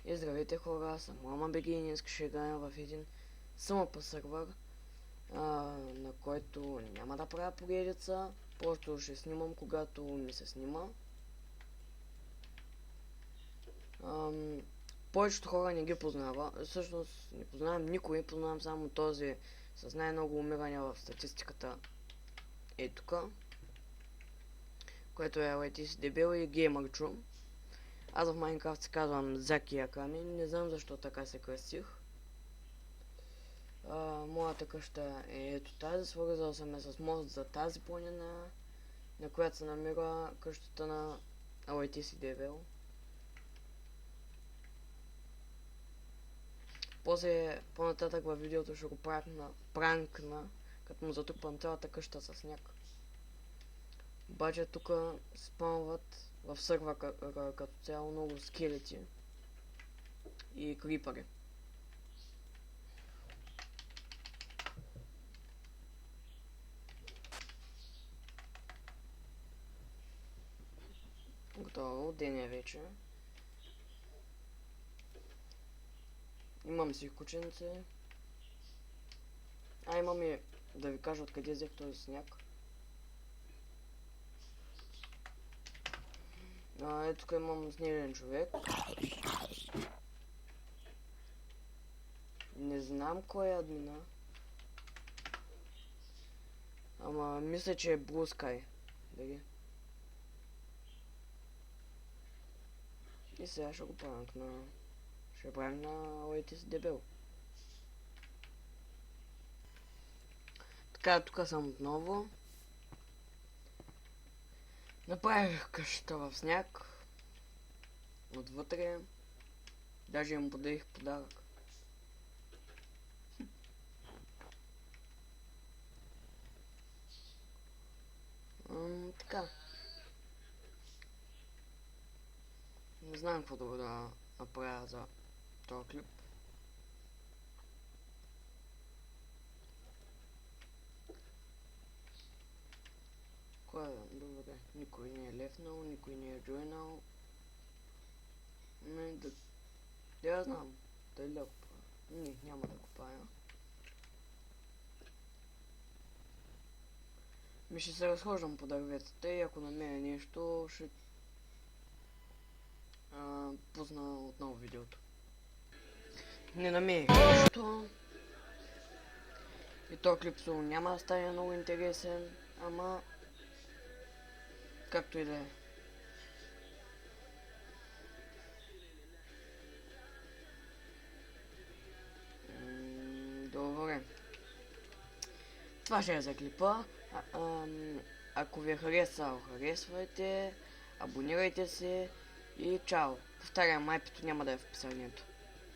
И здравейте хора, аз съм Мама Беги и ние ще играем в един самопа сървър, на който няма да правя поредица, просто ще снимам когато ми се снима. Повечето хора не ги познава, всъщност не познавам никой, познавам само този с най-много умирания в статистиката. Е тука, което е LTC Дебел и Геймърчо. Аз в Майнкрафт се казвам Заки Аками, не знам защо така се кръстих. Моята къща е ето тази, свързал съм я с мост за тази планина, на която се намира къщата на LTC Дебел. После, по-нататък във видеото ще го пранкна, като му затрупам цялата къща с сняг. Обаче тук спамват в сървъра като цяло много скелети и крипъри. Готово, ден е вече. Имам си кученце. Имам и да ви кажа откъде взех този сняг. Ето тук имам снежен човек. Не знам кой е админа. Ама мисля, че е Blue Sky. Дали? И сега ще го пранкна. Ще правим на LTC Дебел. Така, тук съм отново. Направих къщата в сняг. Отвътре. Даже им подарих подарък. Така. Не знам какво друго да направя за този клип. Кой е? Добре. Никой не е лефнал, никой не е джойнал. Да знам. Дали да го правя? Не, няма да го правя. Ще се разхождам по дърветата и ако намеря нещо, ще пусна отново видеото. Не намерих нещо. И този клип няма да стане много интересен, ама както и да е. Добре. Това ще е за клипа. Ако ви е харесал, харесвайте, абонирайте се и чао. Повтарям, майпето няма да е в описанието.